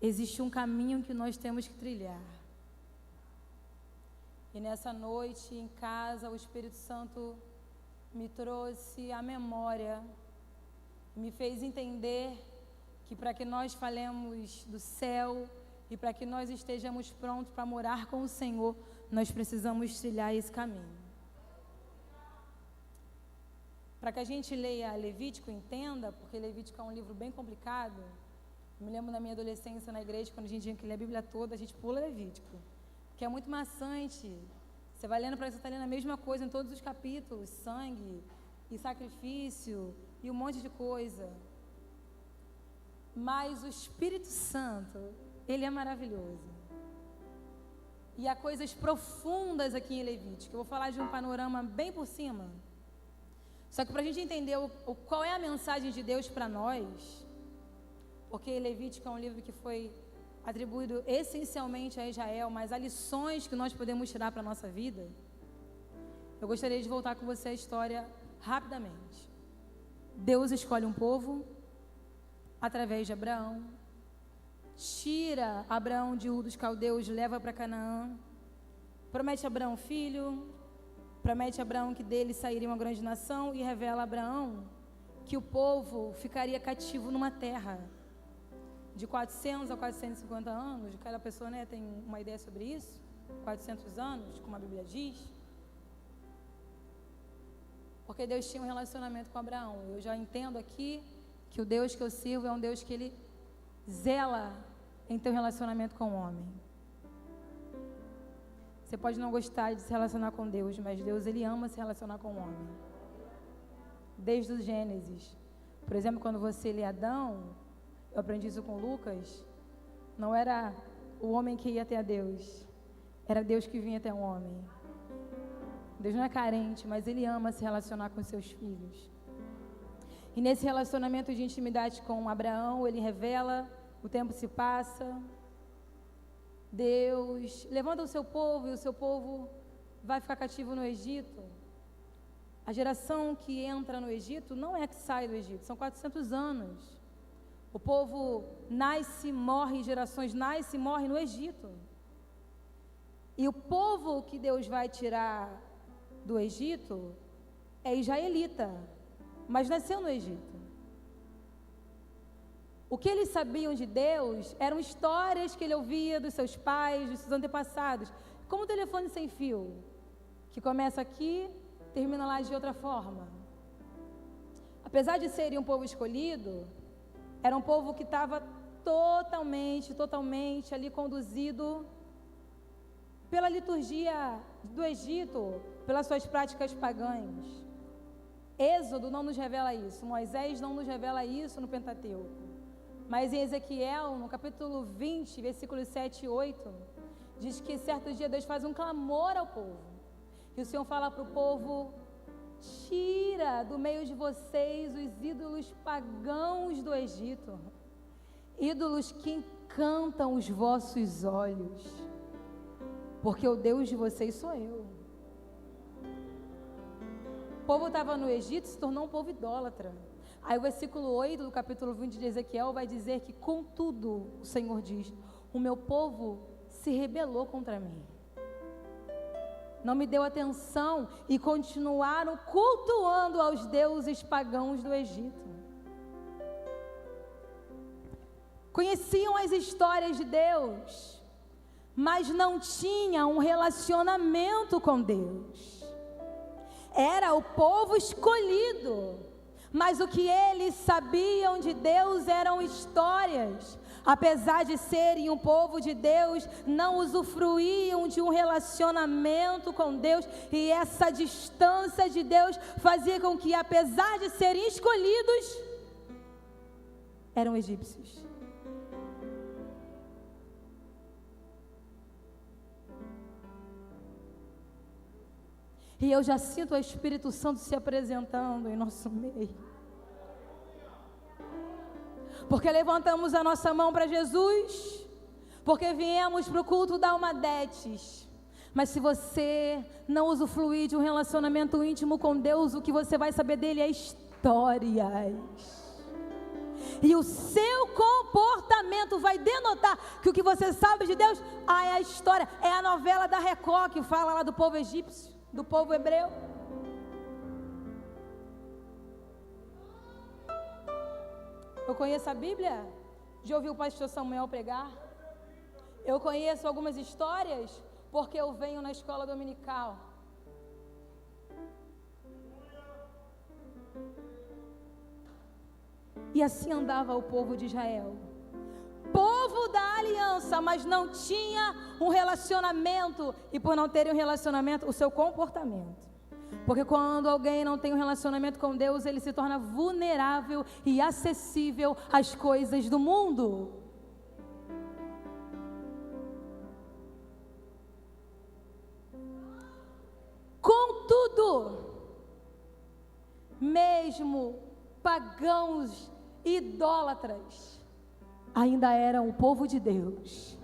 Existe um caminho que nós temos que trilhar. E nessa noite, em casa, o Espírito Santo me trouxe à memória, me fez entender que para que nós falemos do céu e para que nós estejamos prontos para morar com o Senhor, nós precisamos trilhar esse caminho. Para que a gente leia Levítico e entenda, porque Levítico é um livro bem complicado. Eu me lembro na minha adolescência na igreja, quando a gente tinha que ler a Bíblia toda, a gente pula Levítico, que é muito maçante. Você vai lendo, parece que você está lendo a mesma coisa em todos os capítulos, sangue e sacrifício e um monte de coisa. Mas o Espírito Santo, ele é maravilhoso. E há coisas profundas aqui em Levítico. Eu vou falar de um panorama bem por cima. Só que para a gente entender qual é a mensagem de Deus para nós, porque Levítico é um livro que foi atribuído essencialmente a Israel, mas há lições que nós podemos tirar para a nossa vida. Eu gostaria de voltar com você a história rapidamente. Deus escolhe um povo através de Abraão, tira Abraão de Ur dos Caldeus, leva para Canaã, promete a Abraão filho, promete a Abraão que dele sairia uma grande nação e revela a Abraão que o povo ficaria cativo numa terra de 400 a 450 anos, cada pessoa, né, tem uma ideia sobre isso, 400 anos, como a Bíblia diz, porque Deus tinha um relacionamento com Abraão. Eu já entendo aqui que o Deus que eu sirvo é um Deus que ele zela em ter um relacionamento com o homem. Você pode não gostar de se relacionar com Deus, mas Deus, ele ama se relacionar com o homem. Desde o Gênesis. Por exemplo, quando você lê Adão, eu aprendi isso com Lucas, não era o homem que ia até a Deus, era Deus que vinha até o homem. Deus não é carente, mas ele ama se relacionar com seus filhos. E nesse relacionamento de intimidade com Abraão, ele revela, o tempo se passa, Deus levanta o seu povo e o seu povo vai ficar cativo no Egito. A geração que entra no Egito não é que sai do Egito, são 400 anos. O povo nasce, morre, gerações nasce e morre no Egito. E o povo que Deus vai tirar do Egito é israelita, mas nasceu no Egito. O que eles sabiam de Deus eram histórias que ele ouvia dos seus pais, dos seus antepassados, como o telefone sem fio, que começa aqui, termina lá de outra forma. Apesar de serem um povo escolhido, era um povo que estava totalmente ali conduzido pela liturgia do Egito, pelas suas práticas pagãs. Êxodo não nos revela isso, Moisés não nos revela isso no Pentateuco. Mas em Ezequiel, no capítulo 20, versículos 7 e 8, diz que certo dia Deus faz um clamor ao povo. E o Senhor fala para o povo: tira do meio de vocês os ídolos pagãos do Egito, ídolos que encantam os vossos olhos, porque o Deus de vocês sou eu. O povo estava no Egito, se tornou um povo idólatra. Aí o versículo 8 do capítulo 20 de Ezequiel vai dizer que, contudo, o Senhor diz: o meu povo se rebelou contra mim, não me deu atenção e continuaram cultuando aos deuses pagãos do Egito. Conheciam as histórias de Deus, mas não tinham um relacionamento com Deus. Era o povo escolhido, mas o que eles sabiam de Deus eram histórias. Apesar de serem um povo de Deus, não usufruíam de um relacionamento com Deus, e essa distância de Deus fazia com que, apesar de serem escolhidos, eram egípcios. E eu já sinto o Espírito Santo se apresentando em nosso meio. Porque levantamos a nossa mão para Jesus, porque viemos para o culto da Almadetes. Mas se você não usufruir de um relacionamento íntimo com Deus, o que você vai saber dele é histórias. E o seu comportamento vai denotar que o que você sabe de Deus, é a história, é a novela da Record que fala lá do povo egípcio, do povo hebreu. Eu conheço a Bíblia de ouvir o pastor Samuel pregar. Eu conheço algumas histórias porque eu venho na escola dominical. E assim andava o povo de Israel, povo da aliança, mas não tinha um relacionamento, e por não terem um relacionamento, o seu comportamento. Porque quando alguém não tem um relacionamento com Deus, ele se torna vulnerável e acessível às coisas do mundo. Contudo, mesmo pagãos idólatras ainda eram o povo de Deus,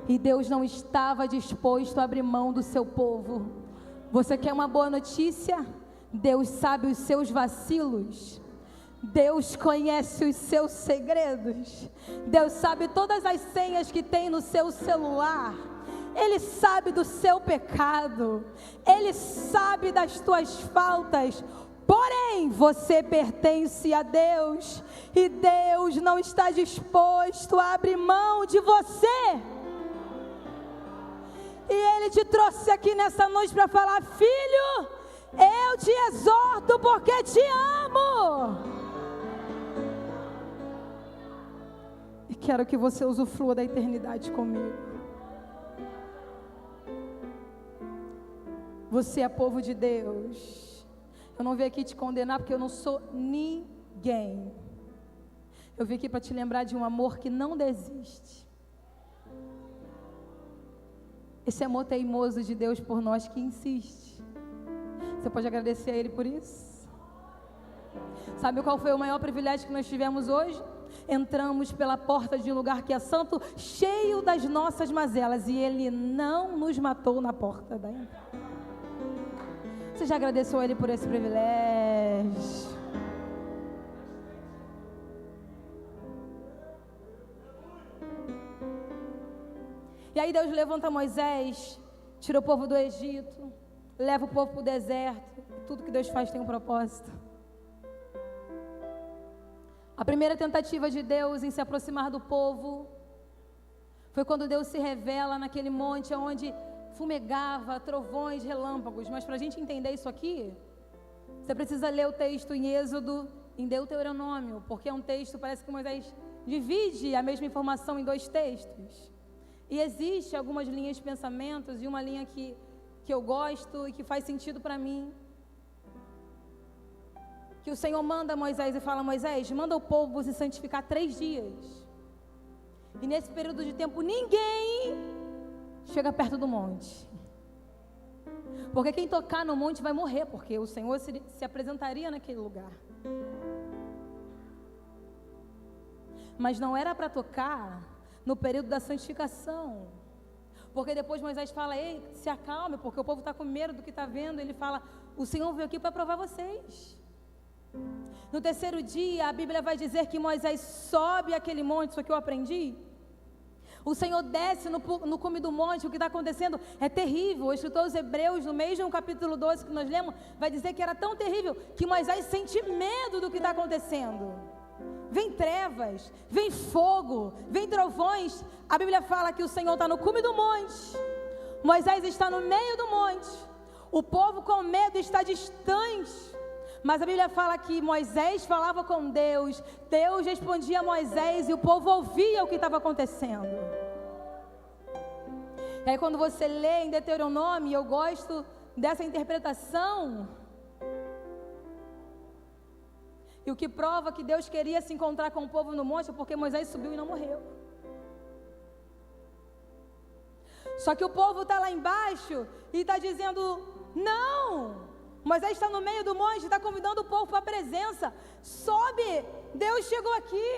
e Deus não estava disposto a abrir mão do seu povo. Você quer uma boa notícia? Deus sabe os seus vacilos, Deus conhece os seus segredos, Deus sabe todas as senhas que tem no seu celular, Ele sabe do seu pecado, Ele sabe das tuas faltas. Porém, você pertence a Deus, e Deus não está disposto a abrir mão de você. E Ele te trouxe aqui nessa noite para falar: filho, eu te exorto porque te amo. E quero que você usufrua da eternidade comigo. Você é povo de Deus. Eu não vim aqui te condenar porque eu não sou ninguém. Eu vim aqui para te lembrar de um amor que não desiste. Esse amor teimoso de Deus por nós que insiste. Você pode agradecer a Ele por isso? Sabe qual foi o maior privilégio que nós tivemos hoje? Entramos pela porta de um lugar que é santo, cheio das nossas mazelas, e Ele não nos matou na porta da entrada. Você já agradeceu a Ele por esse privilégio? E aí Deus levanta Moisés, tira o povo do Egito, leva o povo para o deserto. Tudo que Deus faz tem um propósito. A primeira tentativa de Deus em se aproximar do povo foi quando Deus se revela naquele monte onde fumegava, trovões, relâmpagos. Mas para a gente entender isso aqui, você precisa ler o texto em Êxodo, em Deuteronômio, porque é um texto, parece que Moisés divide a mesma informação em dois textos. E existe algumas linhas de pensamentos, e uma linha que eu gosto e que faz sentido para mim, que o Senhor manda Moisés e fala: Moisés, manda o povo se santificar 3 dias. E nesse período de tempo ninguém chega perto do monte, porque quem tocar no monte vai morrer, porque o Senhor se apresentaria naquele lugar. Mas não era para tocar no período da santificação, porque depois Moisés fala: ei, se acalme, porque o povo está com medo do que está vendo. Ele fala: o Senhor veio aqui para provar vocês. No 3º dia, a Bíblia vai dizer que Moisés sobe aquele monte. Isso aqui eu aprendi. O Senhor desce no cume do monte. O que está acontecendo é terrível. O escritor aos Hebreus, no mesmo capítulo 12 que nós lemos, vai dizer que era tão terrível que Moisés sente medo do que está acontecendo. Vem trevas, vem fogo, vem trovões. A Bíblia fala que o Senhor está no cume do monte, Moisés está no meio do monte, o povo com medo está distante. Mas a Bíblia fala que Moisés falava com Deus, Deus respondia a Moisés e o povo ouvia o que estava acontecendo. E aí quando você lê em Deuteronômio, eu gosto dessa interpretação, e o que prova que Deus queria se encontrar com o povo no monte é porque Moisés subiu e não morreu. Só que o povo está lá embaixo e está dizendo: não, Moisés está no meio do monte, está convidando o povo para a presença. Sobe, Deus chegou aqui,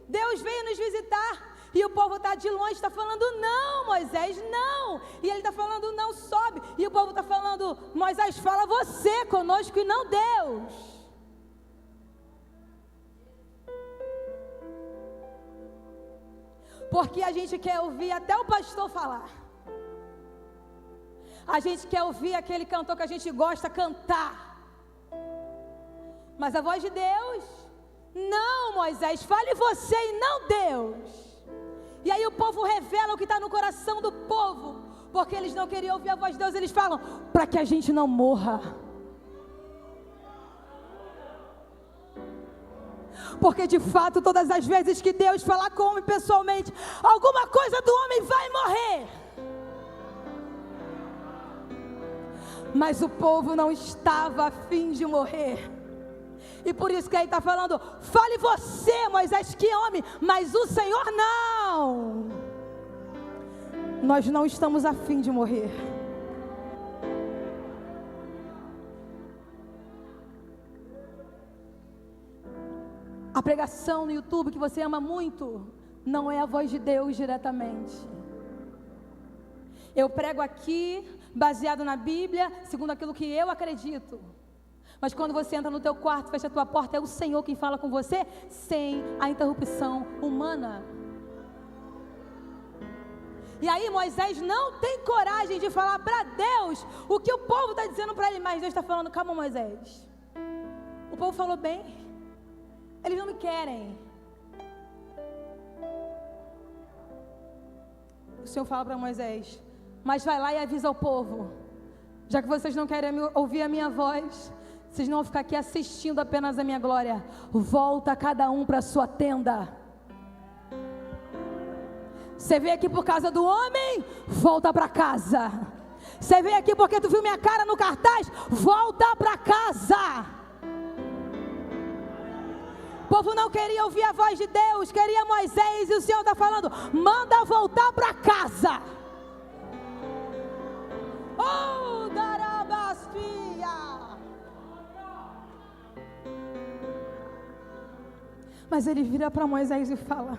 Deus veio nos visitar. E o povo está de longe, está falando: não, Moisés, não. E ele está falando: não, sobe. E o povo está falando: Moisés, fala você conosco e não Deus. Porque a gente quer ouvir até o pastor falar. A gente quer ouvir aquele cantor que a gente gosta cantar. Mas a voz de Deus, não, Moisés, fale você e não Deus. E aí o povo revela o que está no coração do povo, porque eles não queriam ouvir a voz de Deus. Eles falam, para que a gente não morra. Porque de fato, todas as vezes que Deus falar com o homem pessoalmente, alguma coisa do homem vai morrer. Mas o povo não estava a fim de morrer. E por isso que ele está falando, fale você, Moisés, que homem, mas o Senhor não. Nós não estamos a fim de morrer. A pregação no YouTube que você ama muito, não é a voz de Deus diretamente. Eu prego aqui, baseado na Bíblia, segundo aquilo que eu acredito. Mas quando você entra no teu quarto, fecha a tua porta, é o Senhor quem fala com você, sem a interrupção humana. E aí Moisés não tem coragem de falar para Deus o que o povo está dizendo para ele. Mas Deus está falando, calma Moisés, o povo falou bem, eles não me querem. O Senhor fala para Moisés, mas vai lá e avisa ao povo, já que vocês não querem ouvir a minha voz, vocês não vão ficar aqui assistindo apenas a minha glória. Volta cada um para a sua tenda. Você veio aqui por causa do homem? Volta para casa. Você veio aqui porque tu viu minha cara no cartaz? Volta para casa. O povo não queria ouvir a voz de Deus, queria Moisés, e o Senhor está falando, manda voltar para casa. Oh, Darabastia. Mas ele vira para Moisés e fala,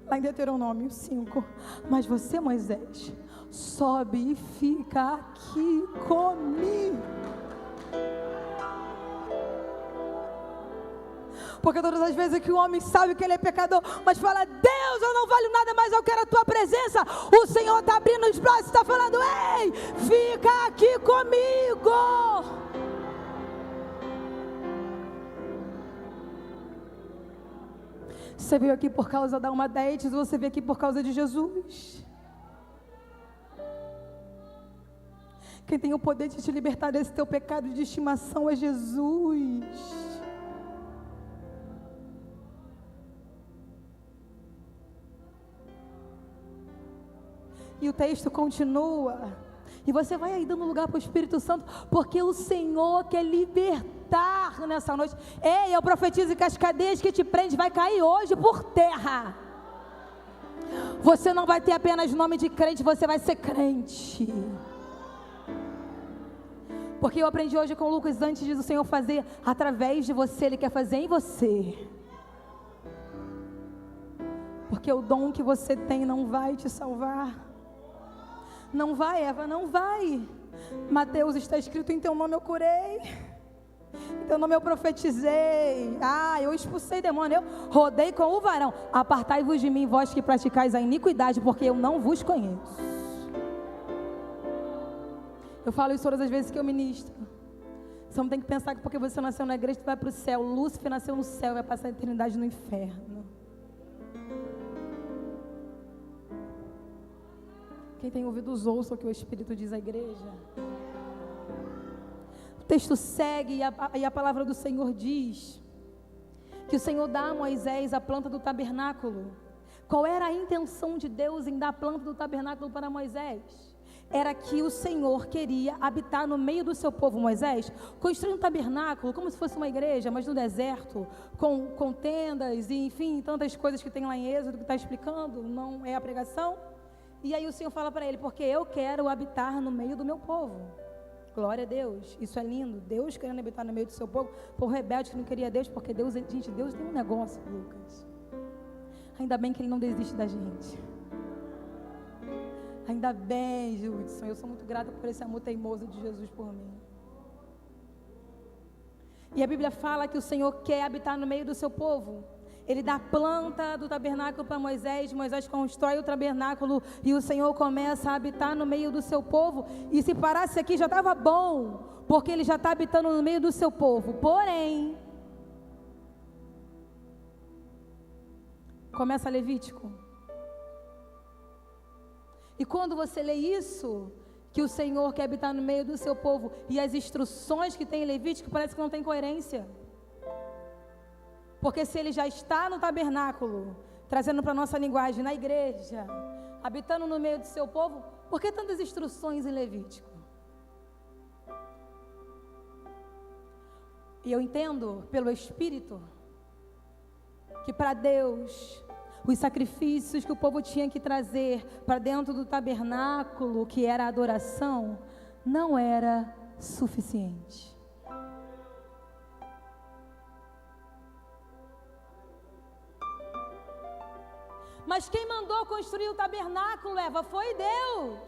lá em Deuteronômio 5, mas você, Moisés, sobe e fica aqui comigo. Porque todas as vezes que o homem sabe que ele é pecador, mas fala, Deus, eu não valho nada, mas eu quero a tua presença, o Senhor está abrindo os braços e está falando, ei, fica aqui comigo. Você veio aqui por causa da Alma Deites, você veio aqui por causa de Jesus. Quem tem o poder de te libertar desse teu pecado de estimação é Jesus. E o texto continua. E você vai aí dando lugar para o Espírito Santo, porque o Senhor quer libertar nessa noite. Ei, eu profetizo que as cadeias que te prendem vai cair hoje por terra. Você não vai ter apenas nome de crente, você vai ser crente. Porque eu aprendi hoje com o Lucas, antes de o Senhor fazer através de você, Ele quer fazer em você. Porque o dom que você tem não vai te salvar. Não vai, Eva, não vai. Mateus, está escrito, em teu nome eu curei, em teu nome eu profetizei, eu expulsei demônio, eu rodei com o varão. Apartai-vos de mim, vós que praticais a iniquidade, porque eu não vos conheço. Eu falo isso todas as vezes que eu ministro. Você não tem que pensar que porque você nasceu na igreja, você vai para o céu. Lúcifer nasceu no céu, vai passar a eternidade no inferno. Quem tem ouvidos ouça o que o Espírito diz à igreja. O texto segue e a palavra do Senhor diz que o Senhor dá a Moisés a planta do tabernáculo. Qual era a intenção de Deus em dar a planta do tabernáculo para Moisés? Era que o Senhor queria habitar no meio do seu povo. Moisés construiu um tabernáculo como se fosse uma igreja, mas no deserto, com tendas e enfim, tantas coisas que tem lá em Êxodo que está explicando, não é a pregação. E aí o Senhor fala para ele, porque eu quero habitar no meio do meu povo. Glória a Deus, isso é lindo. Deus querendo habitar no meio do seu povo. Povo rebelde que não queria Deus, porque Deus, gente, Deus tem um negócio, Lucas. Ainda bem que Ele não desiste da gente. Ainda bem, Judson, eu sou muito grata por esse amor teimoso de Jesus por mim. E a Bíblia fala que o Senhor quer habitar no meio do seu povo. Ele dá a planta do tabernáculo para Moisés. Moisés constrói o tabernáculo e o Senhor começa a habitar no meio do seu povo. E se parasse aqui já estava bom, porque Ele já está habitando no meio do seu povo. Porém, começa Levítico. E quando você lê isso, que o Senhor quer habitar no meio do seu povo, e as instruções que tem em Levítico, parece que não tem coerência. Porque se Ele já está no tabernáculo, trazendo para a nossa linguagem, na igreja, habitando no meio do seu povo, por que tantas instruções em Levítico? E eu entendo, pelo Espírito, que para Deus, os sacrifícios que o povo tinha que trazer para dentro do tabernáculo, que era a adoração, não era suficiente. Mas quem mandou construir o tabernáculo, Eva, foi Deus.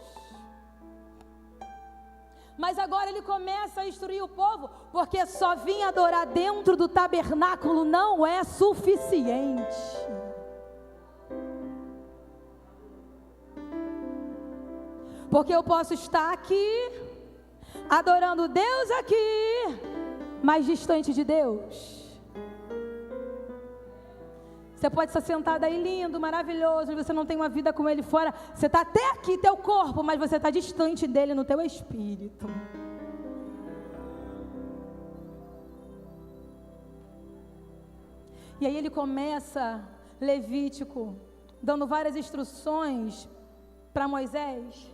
Mas agora Ele começa a instruir o povo, porque só vir adorar dentro do tabernáculo não é suficiente. Porque eu posso estar aqui, adorando Deus aqui, mas distante de Deus. Você pode estar sentado aí lindo, maravilhoso, mas você não tem uma vida com Ele fora. Você está até aqui, teu corpo, mas você está distante dEle no teu espírito. E aí Ele começa, Levítico, dando várias instruções para Moisés.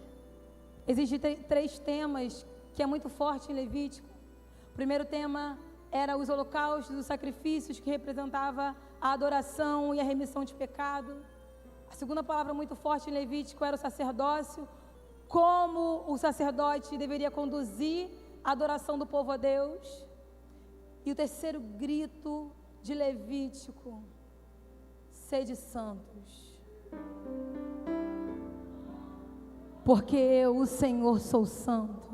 Existem 3 temas que é muito forte em Levítico. O primeiro tema era os holocaustos, os sacrifícios, que representava a adoração e a remissão de pecado. A segunda palavra muito forte em Levítico era o sacerdócio, como o sacerdote deveria conduzir a adoração do povo a Deus. E o terceiro grito de Levítico: sede santos, porque eu, o Senhor, sou santo.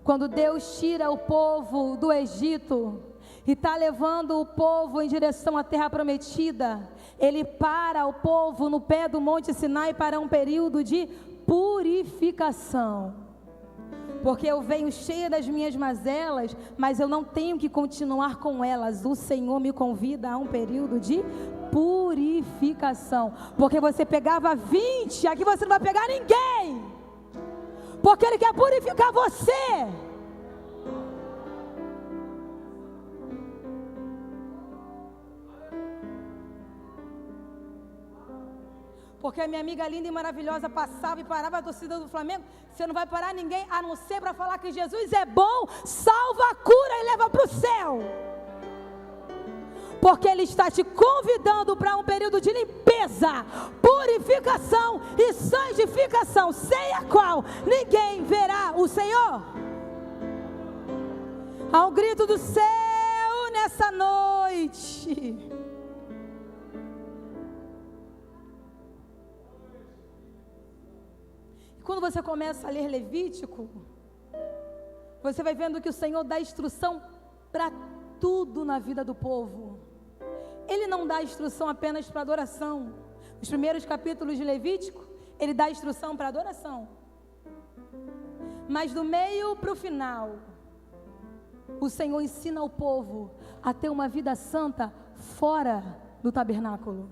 Quando Deus tira o povo do Egito e está levando o povo em direção à terra prometida, Ele para o povo no pé do Monte Sinai para um período de purificação. Porque eu venho cheia das minhas mazelas, mas eu não tenho que continuar com elas. O Senhor me convida a um período de purificação. Porque você pegava 20, aqui você não vai pegar ninguém. Porque Ele quer purificar você. Porque a minha amiga linda e maravilhosa passava e parava a torcida do Flamengo. Você não vai parar ninguém, a não ser para falar que Jesus é bom, salva, cura e leva para o céu. Porque Ele está te convidando para um período de limpeza, purificação e santificação, sem a qual ninguém verá o Senhor. Há um grito do céu nessa noite. E quando você começa a ler Levítico, você vai vendo que o Senhor dá instrução para tudo na vida do povo. Ele não dá instrução apenas para adoração. Os primeiros capítulos de Levítico, Ele dá instrução para adoração. Mas do meio para o final, o Senhor ensina o povo a ter uma vida santa fora do tabernáculo.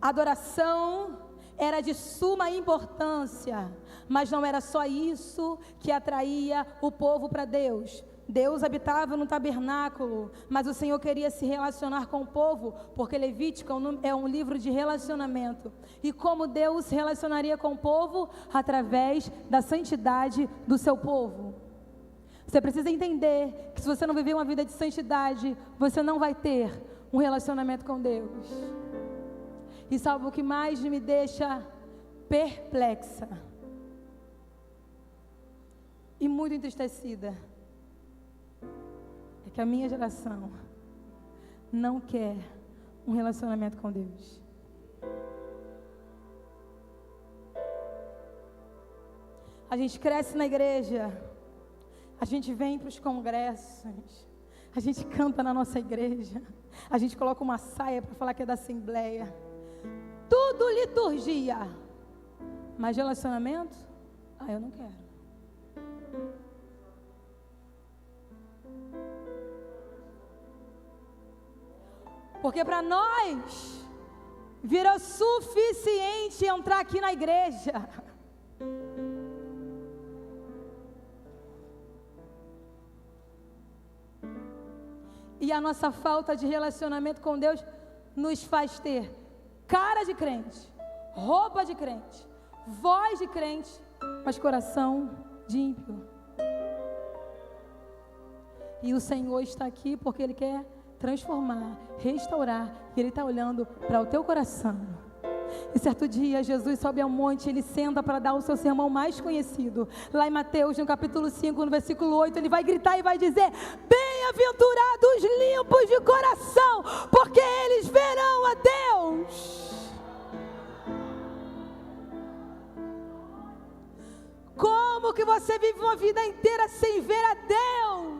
A adoração era de suma importância, mas não era só isso que atraía o povo para Deus. Deus habitava no tabernáculo, mas o Senhor queria se relacionar com o povo, porque Levítico é um livro de relacionamento. E como Deus se relacionaria com o povo? Através da santidade do seu povo. Você precisa entender que se você não viver uma vida de santidade, você não vai ter um relacionamento com Deus. E sabe o que mais me deixa perplexa e muito entristecida? É que a minha geração não quer um relacionamento com Deus. A gente cresce na igreja, A gente vem para os congressos, a gente canta na nossa igreja, a gente coloca uma saia para falar que é da Assembleia. Tudo liturgia. Mas relacionamento? Eu não quero. Porque para nós virou suficiente entrar aqui na igreja. E a nossa falta de relacionamento com Deus nos faz ter cara de crente, roupa de crente, voz de crente, mas coração de ímpio. E o Senhor está aqui porque Ele quer transformar, restaurar, e Ele está olhando para o teu coração. E certo dia Jesus sobe ao monte, Ele senta para dar o seu sermão mais conhecido. Lá em Mateus, no capítulo 5, no versículo 8, Ele vai gritar e vai dizer: bem-aventurados limpos de coração, porque eles verão a Deus. Como que você vive uma vida inteira sem ver a Deus?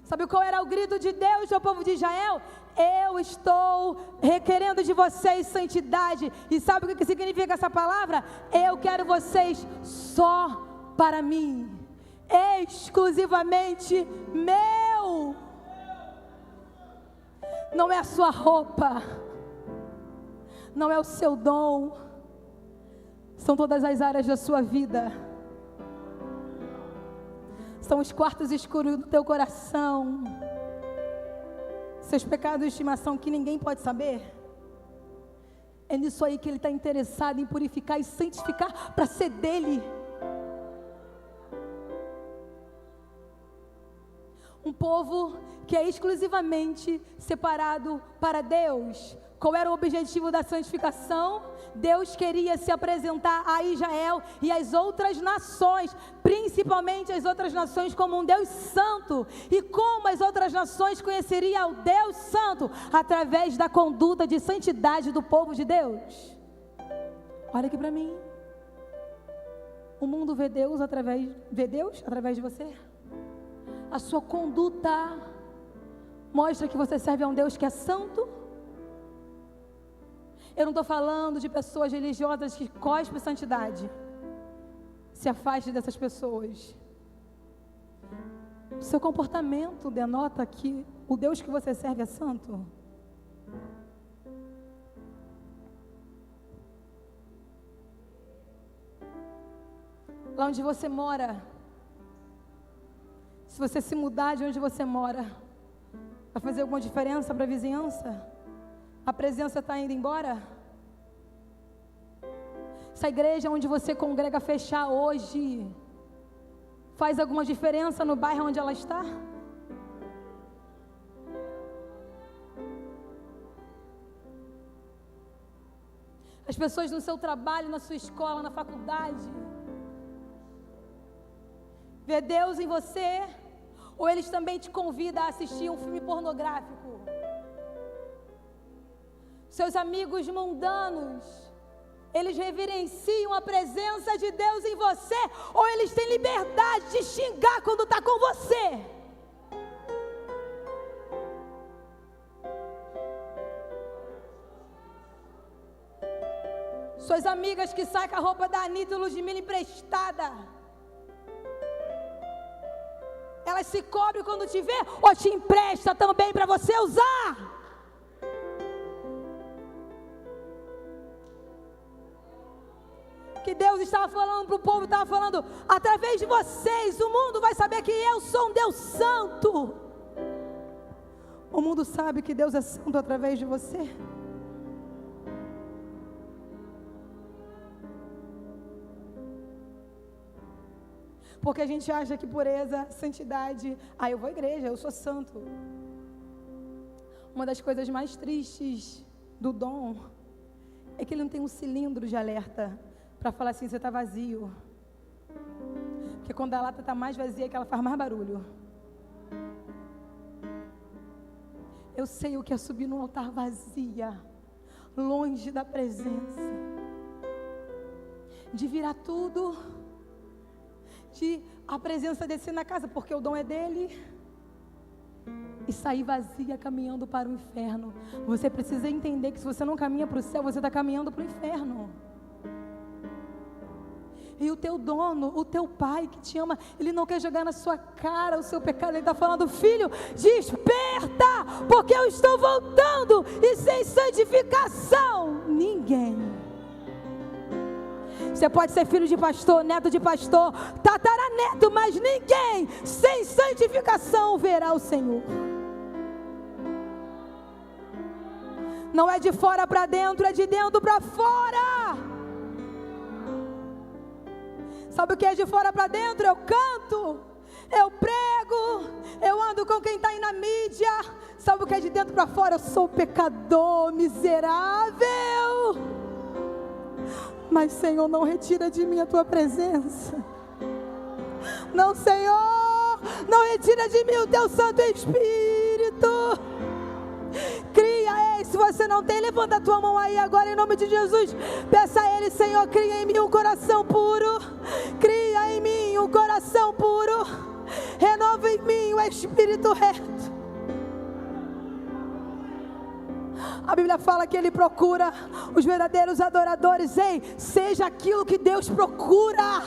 Sabe qual era o grito de Deus ao povo de Israel? Eu estou requerendo de vocês santidade. E sabe o que significa essa palavra? Eu quero vocês só para mim, exclusivamente meu. Não é a sua roupa, não é o seu dom, são todas as áreas da sua vida. São os quartos escuros do teu coração, seus pecados de estimação que ninguém pode saber. É nisso aí que Ele está interessado em purificar e santificar para ser dele. Um povo que é exclusivamente separado para Deus. Qual era o objetivo da santificação? Deus queria se apresentar a Israel e às outras nações, principalmente as outras nações, como um Deus santo. E como as outras nações conheceriam o Deus santo? Através da conduta de santidade do povo de Deus. Olha aqui para mim. O mundo vê Deus através de você. A sua conduta mostra que você serve a um Deus que é santo. Eu não estou falando de pessoas religiosas que cospem santidade. Se afaste dessas pessoas. O seu comportamento denota que o Deus que você serve é santo. Lá onde você mora, se você se mudar de onde você mora, vai fazer alguma diferença para a vizinhança? A presença está indo embora? Se a igreja onde você congrega fechar hoje, faz alguma diferença no bairro onde ela está? As pessoas no seu trabalho, na sua escola, na faculdade, vê Deus em você? Ou eles também te convidam a assistir um filme pornográfico? Seus amigos mundanos, eles reverenciam a presença de Deus em você? Ou eles têm liberdade de xingar quando está com você? Suas amigas que saem com a roupa da Anitta e Ludmilla emprestada, elas se cobrem quando te vê ou te empresta também para você usar? Que Deus estava falando para o povo, estava falando: através de vocês o mundo vai saber que eu sou um Deus santo. O mundo sabe que Deus é santo através de você. Porque a gente acha que pureza, santidade, eu vou à igreja, eu sou santo. Uma das coisas mais tristes do dom é que ele não tem um cilindro de alerta para falar assim: você está vazio. Porque quando a lata está mais vazia é que ela faz mais barulho. Eu sei o que é subir num altar vazia, longe da presença. de virar tudo, de a presença descer na casa, porque o dom é dele, e sair vazia caminhando para o inferno. Você precisa entender que se você não caminha para o céu, você está caminhando para o inferno. E o teu dono, o teu pai que te ama, ele não quer jogar na sua cara o seu pecado. Ele está falando: filho, desperta, porque eu estou voltando, e sem santificação ninguém. Você pode ser filho de pastor, neto de pastor, tataraneto, mas ninguém sem santificação verá o Senhor. Não é de fora para dentro, é de dentro para fora. Sabe o que é de fora para dentro? Eu canto, eu prego, eu ando com quem está aí na mídia. Sabe o que é de dentro para fora? Eu sou pecador, miserável. Mas, Senhor, não retira de mim a tua presença. Não, Senhor, não retira de mim o teu Santo Espírito. Cria, se você não tem, levanta a tua mão aí agora em nome de Jesus. Peça a Ele: Senhor, cria em mim um coração puro. Cria em mim um coração puro. Renova em mim o espírito reto. A Bíblia fala que Ele procura os verdadeiros adoradores. Ei, seja aquilo que Deus procura.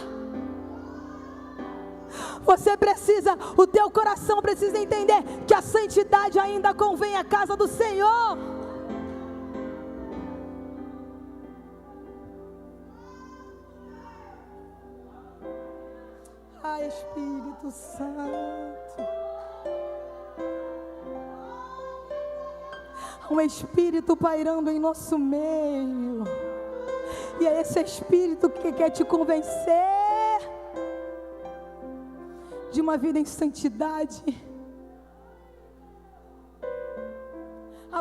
Você precisa, o teu coração precisa entender que a santidade ainda convém à casa do Senhor. Ai, Espírito Santo, um Espírito pairando em nosso meio, e é esse Espírito que quer te convencer de uma vida em santidade.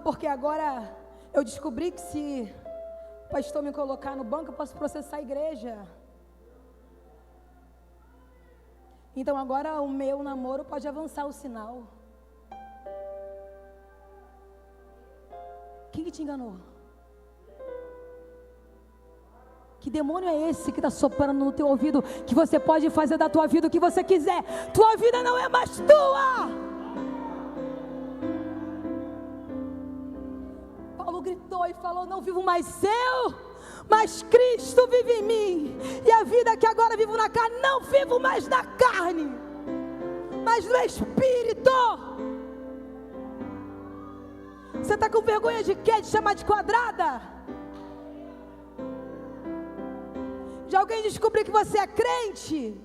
Porque agora eu descobri que se o pastor me colocar no banco, eu posso processar a igreja. Então agora o meu namoro pode avançar o sinal. Quem que te enganou? Que demônio é esse que está soprando no teu ouvido, que você pode fazer da tua vida o que você quiser? Tua vida não é mais tua. Paulo gritou e falou: não vivo mais eu, mas Cristo vive em mim. E a vida que agora vivo na carne, não vivo mais na carne, mas no Espírito. Você está com vergonha de quê? De chamar de quadrada? De alguém descobrir que você é crente?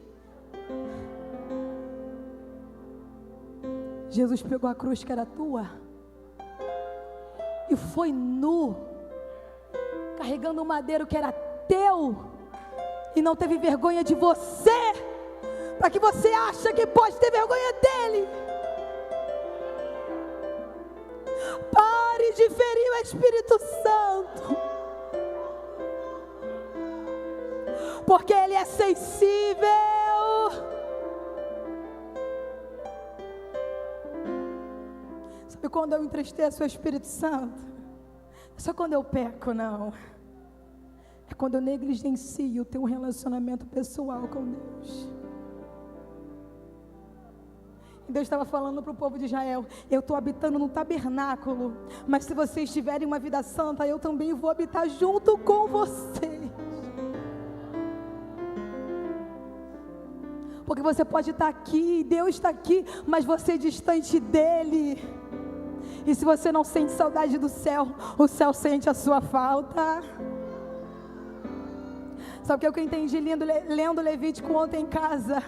Jesus pegou a cruz que era tua e foi nu, carregando um madeiro que era teu, e não teve vergonha de você, para que você ache que pode ter vergonha dele. Pare de ferir o Espírito Santo, porque ele é sensível. Sabe quando eu entristeço o Espírito Santo? É só quando eu peco, não. É quando eu negligencio o teu relacionamento pessoal com Deus. E Deus estava falando para o povo de Israel: eu estou habitando no tabernáculo, mas se vocês tiverem uma vida santa, eu também vou habitar junto com vocês. Porque você pode estar aqui, Deus está aqui, mas você é distante dEle. E se você não sente saudade do céu, o céu sente a sua falta. Sabe o que eu entendi lendo Levítico ontem em casa?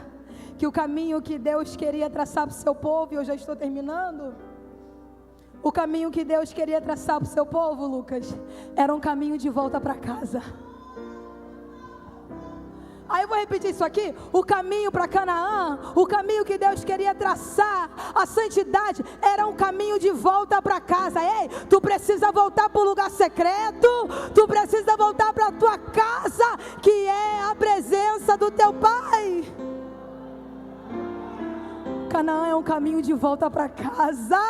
Que o caminho que Deus queria traçar para o seu povo, e eu já estou terminando. O caminho que Deus queria traçar para o seu povo, Lucas, era um caminho de volta para casa. Aí eu vou repetir isso aqui: o caminho para Canaã, o caminho que Deus queria traçar, a santidade, era um caminho de volta para casa. Ei, tu precisa voltar para o lugar secreto, tu precisa voltar para a tua casa, que é a presença do teu Pai. Canaã é um caminho de volta para casa.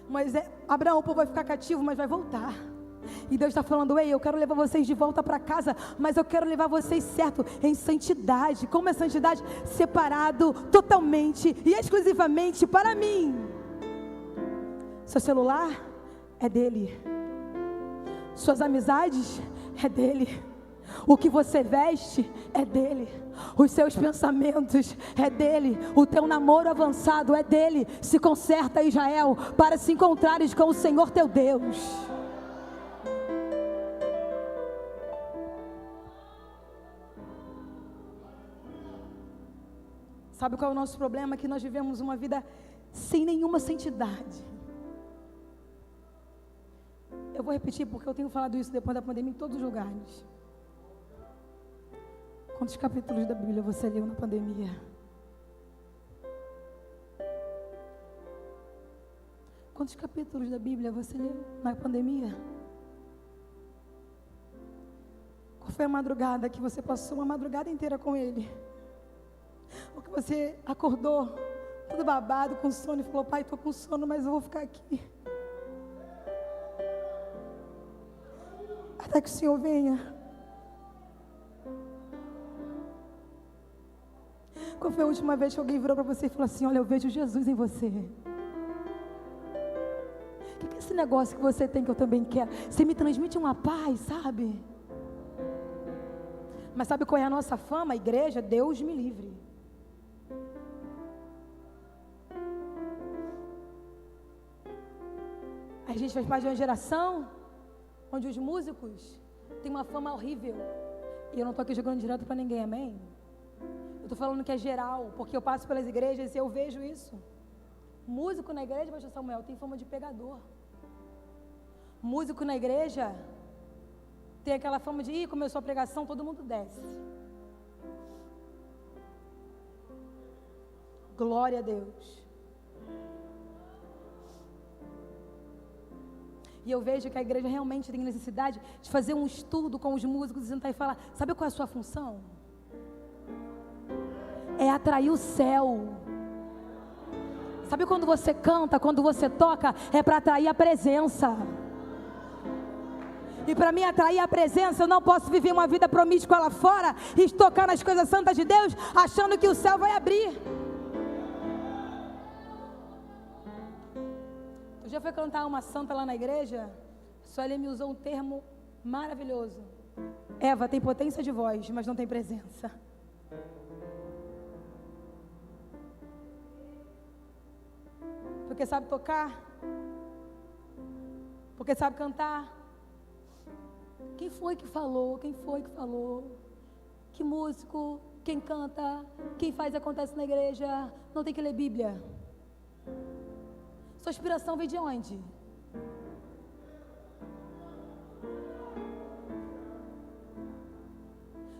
Mas Abraão, o povo vai ficar cativo, mas vai voltar. E Deus está falando: ei, eu quero levar vocês de volta para casa, mas eu quero levar vocês certo, em santidade. Como é santidade? Separado totalmente e exclusivamente para mim. Seu celular é dele, suas amizades é dele, o que você veste é dele, os seus pensamentos é dele, o teu namoro avançado é dele. Se conserta, Israel, para se encontrares com o Senhor teu Deus. Sabe qual é o nosso problema? Que nós vivemos uma vida sem nenhuma santidade. Eu vou repetir porque eu tenho falado isso depois da pandemia em todos os lugares. Quantos capítulos da Bíblia você leu na pandemia? Quantos capítulos da Bíblia você leu na pandemia? Qual foi a madrugada que você passou uma madrugada inteira com Ele? Ou que você acordou todo babado, com sono, e falou: pai, estou com sono, mas eu vou ficar aqui até que o Senhor venha. Qual foi a última vez que alguém virou para você e falou assim: olha, eu vejo Jesus em você? O que é esse negócio que você tem que eu também quero? Você me transmite uma paz, sabe? Mas sabe qual é a nossa fama, igreja? Deus me livre. A gente faz parte de uma geração onde os músicos têm uma fama horrível. E eu não estou aqui jogando direto para ninguém, amém? Eu estou falando que é geral, porque eu passo pelas igrejas e eu vejo isso. Músico na igreja, pastor Samuel, tem fama de pegador. Músico na igreja tem aquela fama de: começou a pregação, todo mundo desce. Glória a Deus. E eu vejo que a igreja realmente tem necessidade de fazer um estudo com os músicos e sentar e falar: sabe qual é a sua função? É atrair o céu. Sabe quando você canta, quando você toca, é para atrair a presença. E para mim atrair a presença, eu não posso viver uma vida promíscua lá fora e tocar nas coisas santas de Deus, achando que o céu vai abrir. Eu já fui cantar uma santa lá na igreja, só ele me usou um termo maravilhoso: Eva tem potência de voz, mas não tem presença. Porque sabe tocar, porque sabe cantar. Quem foi que falou? Quem foi que falou? Que músico, quem canta, quem faz acontece na igreja, não tem que ler Bíblia. Sua inspiração vem de onde?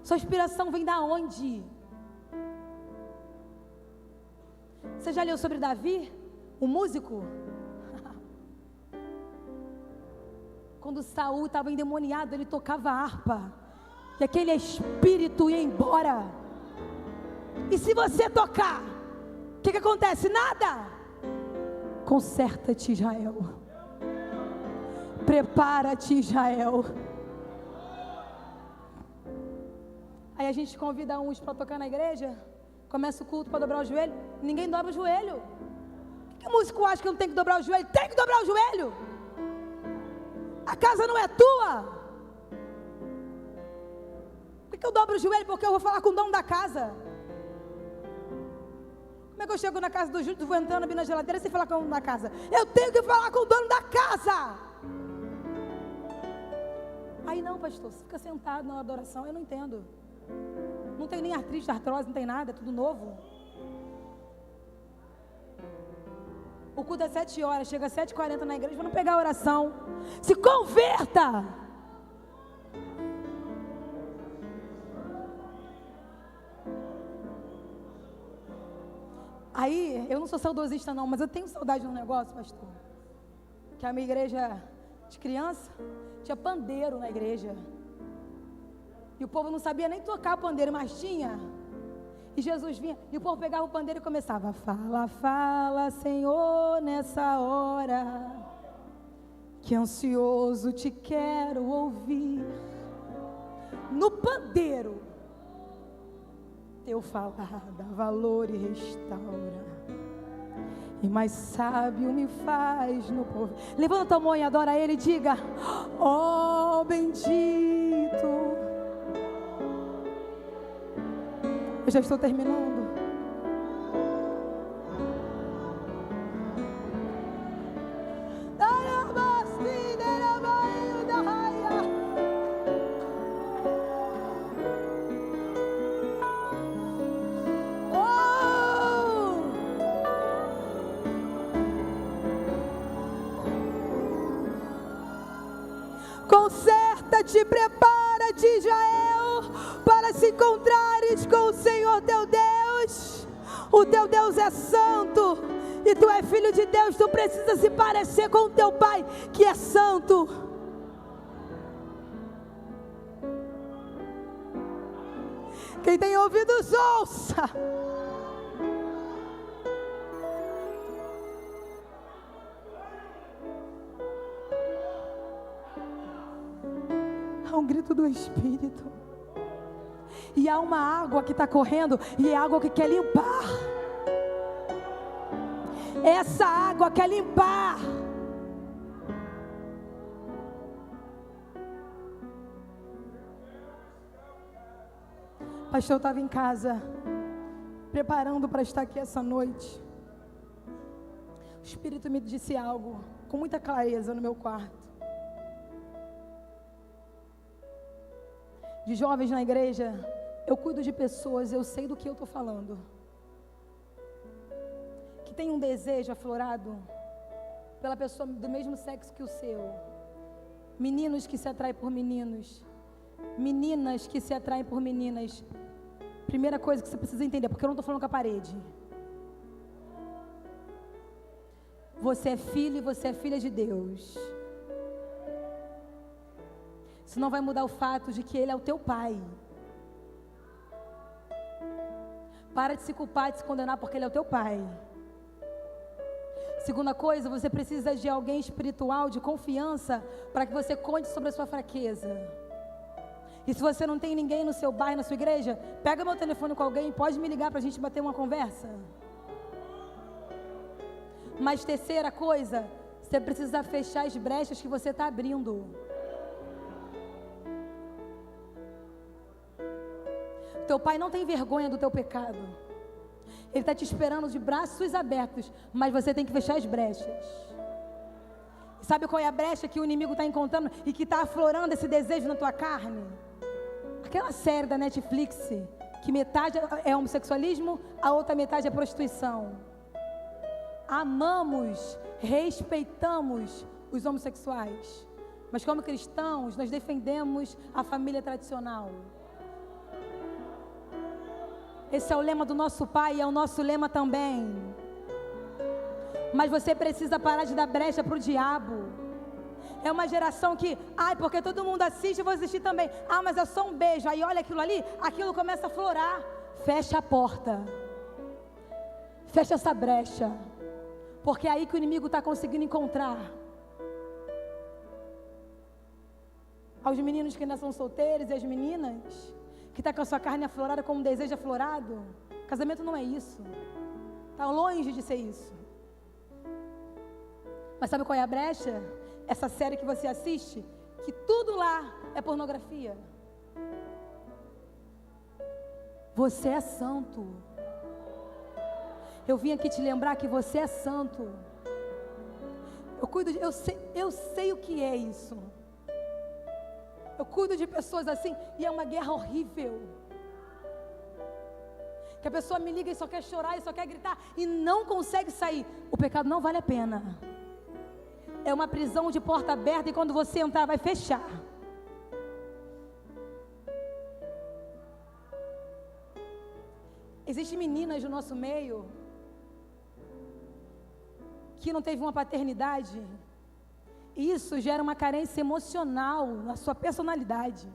Sua inspiração vem da onde? Você já leu sobre Davi, o músico? Quando Saul estava endemoniado, ele tocava harpa, e aquele espírito ia embora. E se você tocar, o que acontece? Nada. Conserta-te, Israel. Prepara-te, Israel. Aí a gente convida uns para tocar na igreja, começa o culto para dobrar o joelho, ninguém dobra o joelho. O que músico acha que não tem que dobrar o joelho? Tem que dobrar o joelho. A casa não é tua. Por que eu dobro o joelho? Porque eu vou falar com o dono da casa. Como é que eu chego na casa do Júlio, vou entrando ali na geladeira sem falar com o dono da casa? Eu tenho que falar com o dono da casa. Aí não, pastor, você fica sentado na adoração, eu não entendo. Não tem nem artrite, artrose, não tem nada, é tudo novo. O culto é 7 horas, chega às 7h40 na igreja, vamos pegar a oração. Se converta! Aí, eu não sou saudosista não, mas eu tenho saudade de um negócio, pastor. Que a minha igreja de criança tinha pandeiro na igreja. E o povo não sabia nem tocar pandeiro, mas tinha. E Jesus vinha, e o povo pegava o pandeiro e começava: fala, fala, Senhor, nessa hora. que ansioso te quero ouvir. No pandeiro, teu falar dá valor e restaura. E mais sábio me faz no povo. Levanta a tua mão e adora Ele e diga: ó bendito. Eu já estou terminando. Conserta-te, prepara-te, Israel, para se encontrares com o Senhor teu Deus. O teu Deus é santo, e tu és filho de Deus. Tu precisa se parecer com o teu pai, que é santo. Quem tem ouvidos, ouça. Há um grito do Espírito. E há uma água que está correndo. E é água que quer limpar. Essa água quer limpar. Pastor, eu estava em casa, preparando para estar aqui essa noite. O Espírito me disse algo com muita clareza no meu quarto. De jovens na igreja, eu cuido de pessoas, eu sei do que eu estou falando. Que tem um desejo aflorado pela pessoa do mesmo sexo que o seu. Meninos que se atraem por meninos. Meninas que se atraem por meninas. Primeira coisa que você precisa entender, porque eu não estou falando com a parede. Você é filho e você é filha de Deus. Isso não vai mudar o fato de que Ele é o teu pai. Para de se culpar, de se condenar, porque Ele é o teu pai. Segunda coisa, você precisa de alguém espiritual, de confiança, para que você conte sobre a sua fraqueza. E se você não tem ninguém no seu bairro, na sua igreja, pega meu telefone com alguém, pode me ligar para a gente bater uma conversa. Mas terceira coisa, você precisa fechar as brechas que você está abrindo. Teu pai não tem vergonha do teu pecado. Ele está te esperando de braços abertos, mas você tem que fechar as brechas. Sabe qual é a brecha que o inimigo está encontrando e que está aflorando esse desejo na tua carne? Aquela série da Netflix, que metade é homossexualismo, a outra metade é prostituição. Amamos, respeitamos os homossexuais, mas como cristãos nós defendemos a família tradicional. Esse é o lema do nosso pai e é o nosso lema também. Mas você precisa parar de dar brecha para o diabo. É uma geração que, porque todo mundo assiste, eu vou assistir também. Mas é só um beijo. Aí olha aquilo ali, aquilo começa a florar. Fecha a porta. Fecha essa brecha. Porque é aí que o inimigo está conseguindo encontrar. Aos meninos que ainda são solteiros e as meninas que está com a sua carne aflorada como um desejo aflorado. Casamento não é isso. Está longe de ser isso. Mas sabe qual é a brecha? Essa série que você assiste, que tudo lá é pornografia. Você é santo. Eu vim aqui te lembrar que você é santo. Eu sei o que é isso. Eu cuido de pessoas assim e é uma guerra horrível. Que a pessoa me liga e só quer chorar e só quer gritar e não consegue sair. O pecado não vale a pena. É uma prisão de porta aberta e quando você entrar vai fechar. Existem meninas no nosso meio que não teve uma paternidade. Isso gera uma carência emocional na sua personalidade.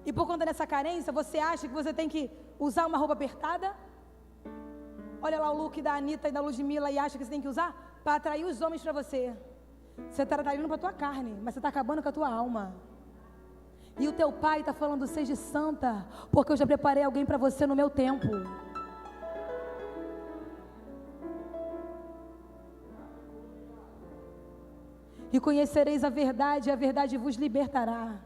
E por conta dessa carência, você acha que você tem que usar uma roupa apertada? Olha lá o look da Anitta e da Ludmilla e acha que você tem que usar para atrair os homens para você. Você está indo para a tua carne, mas você está acabando com a tua alma. E o teu pai está falando, seja santa, porque eu já preparei alguém para você no meu tempo. E conhecereis a verdade, e a verdade vos libertará.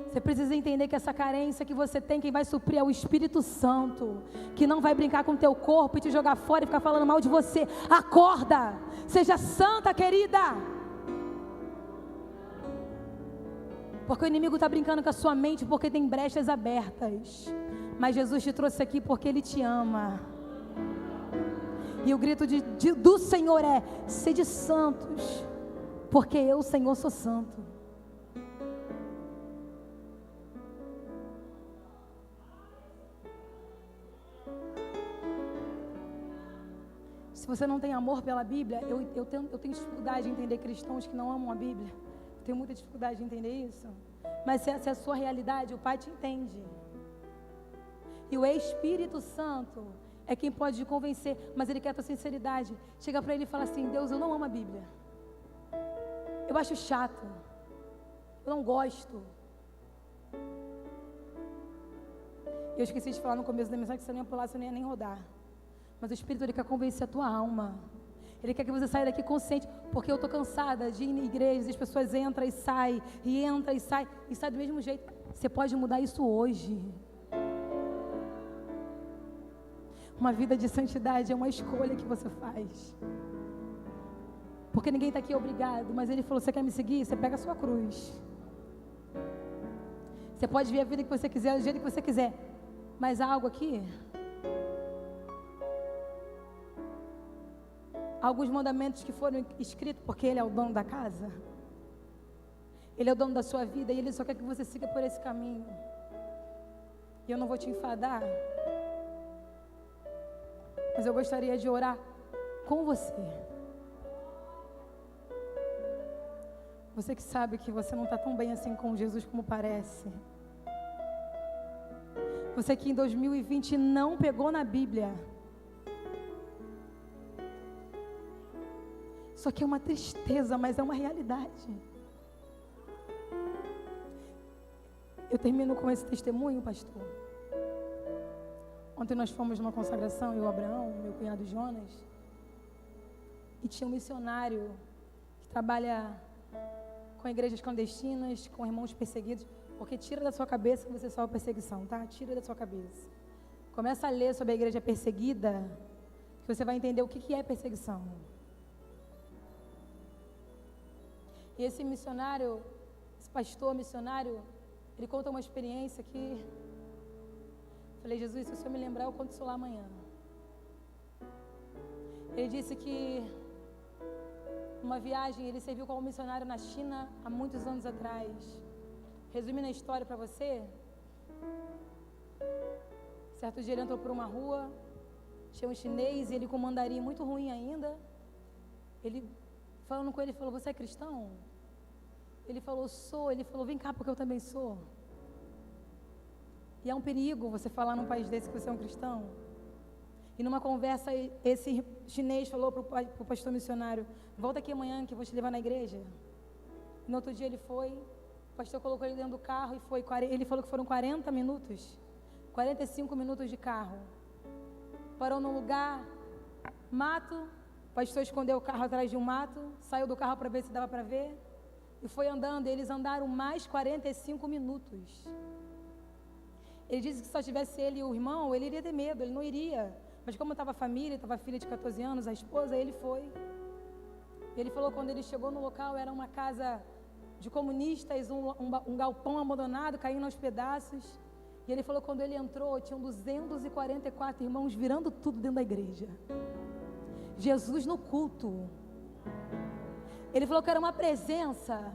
Você precisa entender que essa carência que você tem, quem vai suprir é o Espírito Santo, que não vai brincar com o teu corpo e te jogar fora e ficar falando mal de você. Acorda, seja santa, querida. Porque o inimigo está brincando com a sua mente, porque tem brechas abertas. Mas Jesus te trouxe aqui porque Ele te ama. E o grito do Senhor é: sede santos, porque eu, Senhor, sou santo. Se você não tem amor pela Bíblia, eu tenho dificuldade de entender cristãos que não amam a Bíblia. Eu tenho muita dificuldade de entender isso. Mas se essa é a sua realidade, o Pai te entende. E o Espírito Santo é quem pode te convencer, mas Ele quer a tua sinceridade. Chega para Ele e fala assim: Deus, eu não amo a Bíblia. Eu acho chato. Eu não gosto. Eu esqueci de falar no começo da mensagem que se eu nem pular, você não ia nem rodar. Mas o Espírito, Ele quer convencer a tua alma. Ele quer que você saia daqui consciente, porque eu estou cansada de ir em igrejas, as pessoas entram e saem, e entra e sai do mesmo jeito. Você pode mudar isso hoje. Uma vida de santidade é uma escolha que você faz. Porque ninguém está aqui obrigado, mas Ele falou: você quer me seguir? Você pega a sua cruz. Você pode ver a vida que você quiser, do jeito que você quiser. Mas há algo aqui. Alguns mandamentos que foram escritos porque Ele é o dono da casa. Ele é o dono da sua vida e Ele só quer que você siga por esse caminho. E eu não vou te enfadar, mas eu gostaria de orar com você. Você que sabe que você não está tão bem assim com Jesus como parece. Você que em 2020 não pegou na Bíblia. Isso aqui é uma tristeza, mas é uma realidade. Eu termino com esse testemunho, pastor. Ontem nós fomos numa consagração, eu, Abraão, meu cunhado Jonas, e tinha um missionário que trabalha com igrejas clandestinas, com irmãos perseguidos, porque tira da sua cabeça que você sofre perseguição, tá? Tira da sua cabeça. Começa a ler sobre a igreja perseguida, que você vai entender o que é perseguição. E esse missionário, esse pastor missionário, ele conta uma experiência que... Falei: Jesus, se o Senhor me lembrar, eu conto isso lá amanhã. Ele disse que numa viagem ele serviu como missionário na China há muitos anos atrás. Resumindo a história para você, certo dia ele entrou por uma rua, tinha um chinês e ele com um mandarim muito ruim ainda. Ele, falando com ele, falou: você é cristão? Ele falou: sou. Ele falou: vem cá, porque eu também sou. E é um perigo você falar num país desse que você é um cristão. E numa conversa, esse chinês falou para o pastor missionário: volta aqui amanhã que eu vou te levar na igreja. No outro dia ele foi, o pastor colocou ele dentro do carro e foi. Ele falou que foram 40 minutos, 45 minutos de carro. Parou num lugar, mato, o pastor escondeu o carro atrás de um mato, saiu do carro para ver se dava para ver, e foi andando. Eles andaram mais 45 minutos. Ele disse que se só tivesse ele e o irmão, ele iria ter medo, ele não iria. Mas como estava a família, estava a filha de 14 anos, a esposa, ele foi. Ele falou que quando ele chegou no local, era uma casa de comunistas, um galpão abandonado, caindo aos pedaços. E ele falou que quando ele entrou, tinham 244 irmãos virando tudo dentro da igreja. Jesus no culto. Ele falou que era uma presença.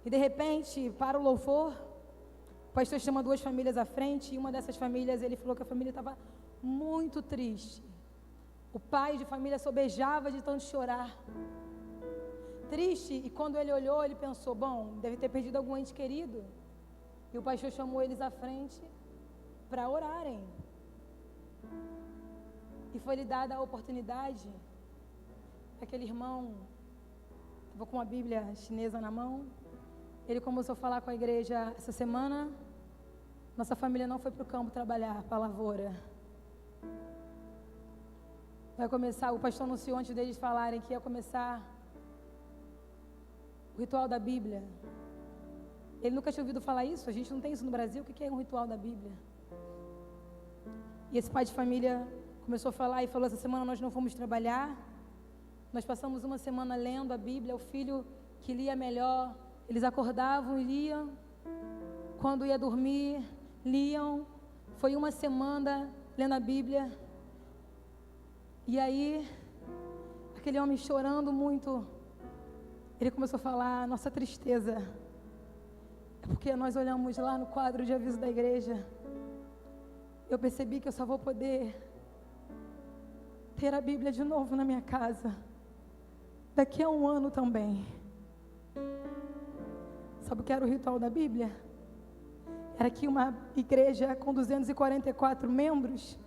E de repente, para o louvor, o pastor chama duas famílias à frente, e uma dessas famílias, ele falou que a família estava muito triste. O pai de família sobejava de tanto chorar. Triste, e quando ele olhou, ele pensou: bom, deve ter perdido algum ente querido. E o pastor chamou eles à frente para orarem. E foi lhe dada a oportunidade. Aquele irmão estava com uma Bíblia chinesa na mão. Ele começou a falar com a igreja essa semana. Nossa família não foi para o campo trabalhar, para a lavoura. Vai começar, o pastor anunciou antes deles falarem que ia começar o ritual da Bíblia. Ele nunca tinha ouvido falar isso, a gente não tem isso no Brasil. O que é um ritual da Bíblia? E esse pai de família começou a falar e falou: essa semana nós não fomos trabalhar, nós passamos uma semana lendo a Bíblia. O filho que lia melhor, eles acordavam e liam, quando ia dormir, liam. Foi uma semana lendo a Bíblia. E aí, aquele homem chorando muito, ele começou a falar: nossa tristeza é porque nós olhamos lá no quadro de aviso da igreja, eu percebi que eu só vou poder ter a Bíblia de novo na minha casa daqui a 1 ano também. Sabe o que era o ritual da Bíblia? Era que uma igreja com 244 membros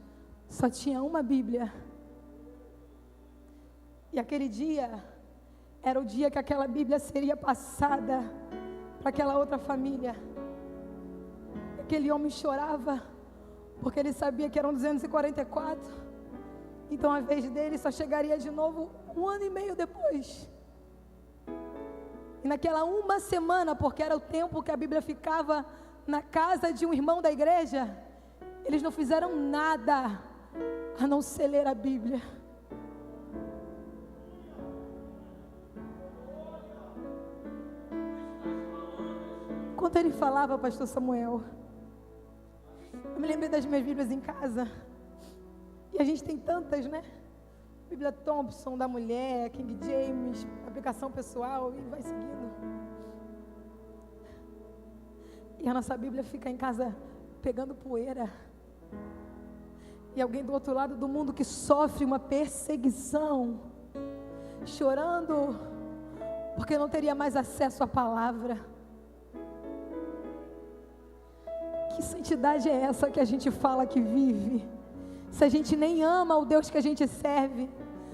só tinha uma Bíblia. E aquele dia era o dia que aquela Bíblia seria passada para aquela outra família. Aquele homem chorava porque ele sabia que eram 244. Então a vez dele só chegaria de novo 1 ano e meio depois. E naquela uma semana, porque era o tempo que a Bíblia ficava na casa de um irmão da igreja, eles não fizeram nada a não ser ler a Bíblia. Enquanto ele falava, pastor Samuel, eu me lembrei das minhas Bíblias em casa. E a gente tem tantas, né? Bíblia Thompson, da mulher, King James, aplicação pessoal, e vai seguindo. E a nossa Bíblia fica em casa pegando poeira. E alguém do outro lado do mundo que sofre uma perseguição, chorando porque não teria mais acesso à palavra. Que santidade é essa que a gente fala que vive, se a gente nem ama o Deus que a gente serve?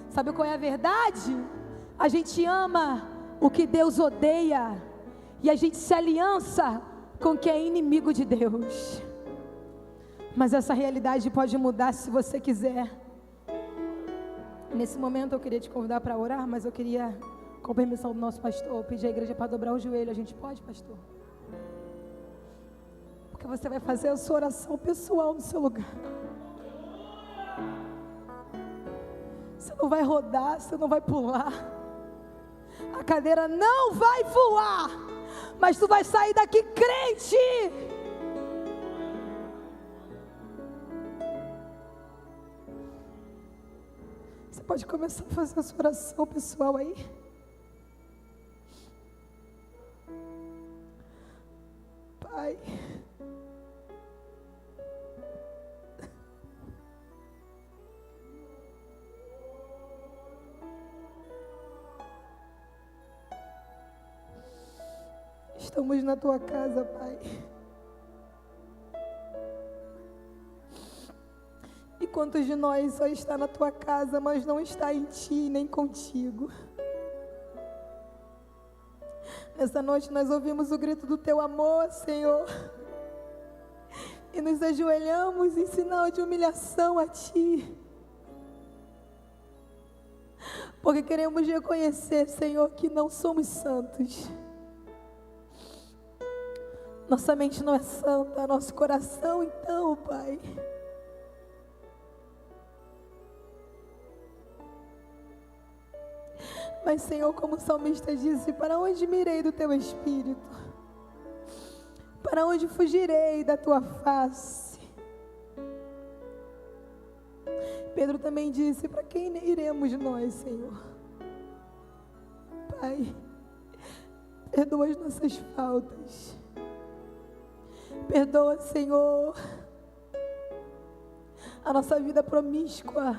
Sabe qual é a verdade? A gente ama o que Deus odeia, e a gente se aliança com quem é inimigo de Deus. Mas essa realidade pode mudar se você quiser. Nesse momento eu queria te convidar para orar, mas eu queria, com permissão do nosso pastor, pedir à igreja para dobrar o joelho. A gente pode, pastor? Porque você vai fazer a sua oração pessoal no seu lugar. Você não vai rodar, você não vai pular, a cadeira não vai voar, mas tu vai sair daqui crente. Você pode começar a fazer a sua oração pessoal aí. Pai, estamos na tua casa, Pai. E quantos de nós só está na tua casa, mas não está em ti nem contigo? Nessa noite nós ouvimos o grito do teu amor, Senhor, e nos ajoelhamos em sinal de humilhação a ti, porque queremos reconhecer, Senhor, que não somos santos. Nossa mente não é santa, nosso coração então, Pai. Mas, Senhor, como o salmista disse, para onde me irei do teu Espírito? Para onde fugirei da tua face? Pedro também disse, para quem iremos nós, Senhor? Pai, perdoa as nossas faltas. Perdoa, Senhor, a nossa vida promíscua,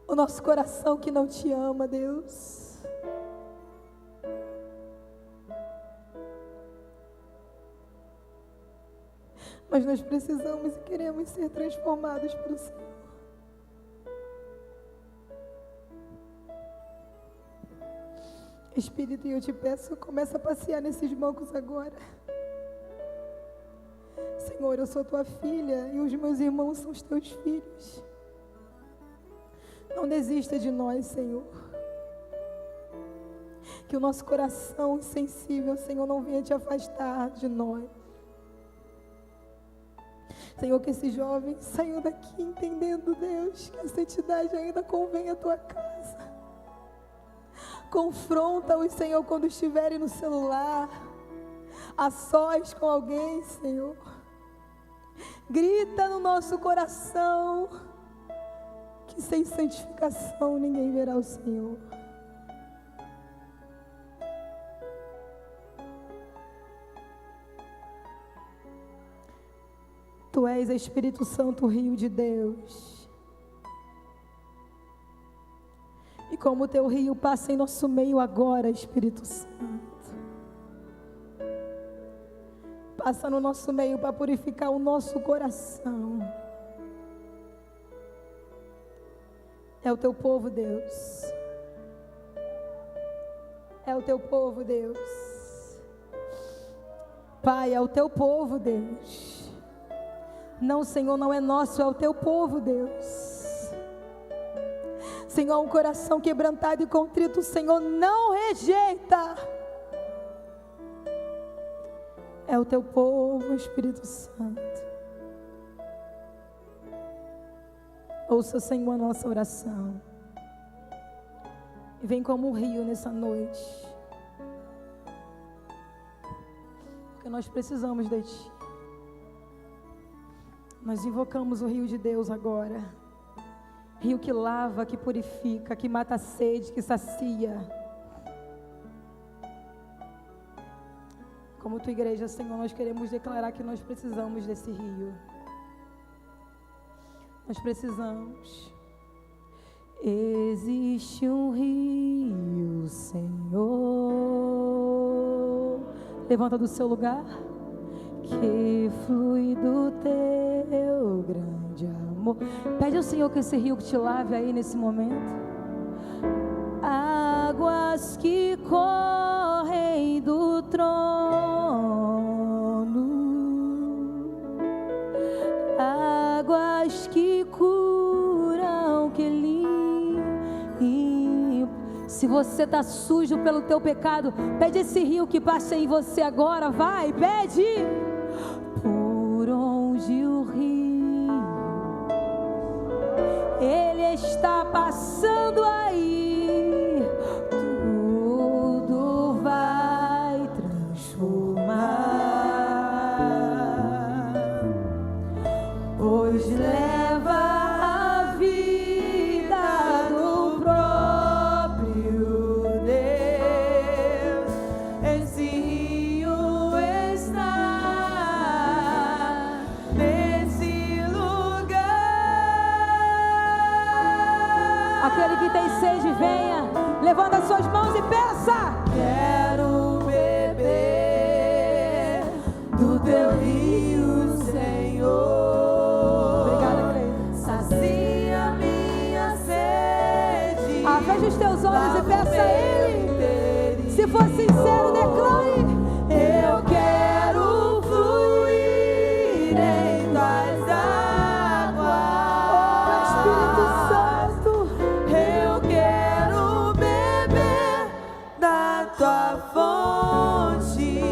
o nosso coração que não te ama, Deus. Mas nós precisamos e queremos ser transformados pelo Senhor. Espírito, eu te peço, começa a passear nesses bancos agora. Senhor, eu sou tua filha e os meus irmãos são os teus filhos. Não desista de nós, Senhor. Que o nosso coração insensível, Senhor, não venha te afastar de nós. Senhor, que esses jovens saiam daqui entendendo, Deus, que a santidade ainda convém à tua casa. Confronta-os, Senhor, quando estiverem no celular, a sós com alguém, Senhor. Grita no nosso coração que sem santificação ninguém verá o Senhor. Tu és, Espírito Santo, o Rio de Deus. E como o teu rio passa em nosso meio agora, Espírito Santo. Passa no nosso meio para purificar o nosso coração. É o teu povo, Deus. É o teu povo, Deus. Pai, é o teu povo, Deus. Não, Senhor, não é nosso, é o teu povo, Deus. Senhor, um coração quebrantado e contrito, o Senhor não rejeita. É o teu povo, Espírito Santo. Ouça, Senhor, a nossa oração. E vem como um rio nessa noite. Porque nós precisamos de Ti. Nós invocamos o rio de Deus agora. Rio que lava, que purifica, que mata a sede, que sacia. Como tua igreja, Senhor, nós queremos declarar que nós precisamos desse rio. Nós precisamos. Existe um rio, Senhor. Levanta do seu lugar. Que flui do teu grande amor. Pede ao Senhor que esse rio te lave aí nesse momento. Águas que correm do trono, águas que curam, que limpam. Se você está sujo pelo teu pecado, pede esse rio que passa em você agora. Vai, pede. Por onde o rio ele está passando aí, tudo vai transformar, pois leva a vida do próprio Deus. Esse rio está nesse lugar. Aquele que tem sede, venha, levanta as suas mãos e peça. Quero beber do teu rio, Senhor. Obrigada, Cleide. Sacia minha sede. Feche os teus olhos e peça a Ele. Se for sincero, declare. Eu quero fluir em tuas águas. Espírito Santo. Eu quero beber da tua fonte,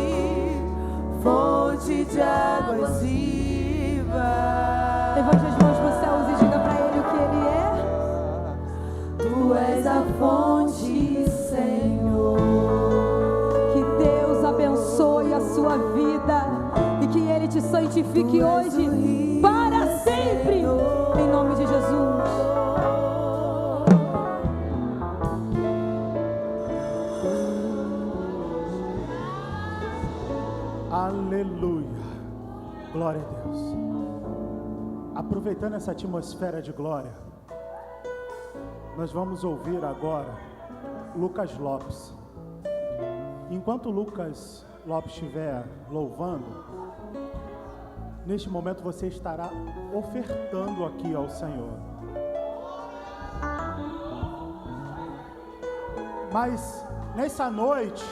fonte de águas vivas. Levante as mãos para os céus e diga para Ele o que Ele é. Tu és a fonte, Senhor. Que Deus abençoe a sua vida e que Ele te santifique hoje para sempre, em nome de Jesus. Aleluia, glória a Deus. Aproveitando essa atmosfera de glória, nós vamos ouvir agora Lucas Lopes. Enquanto Lucas Lopes estiver louvando, neste momento você estará ofertando aqui ao Senhor. Mas nessa noite,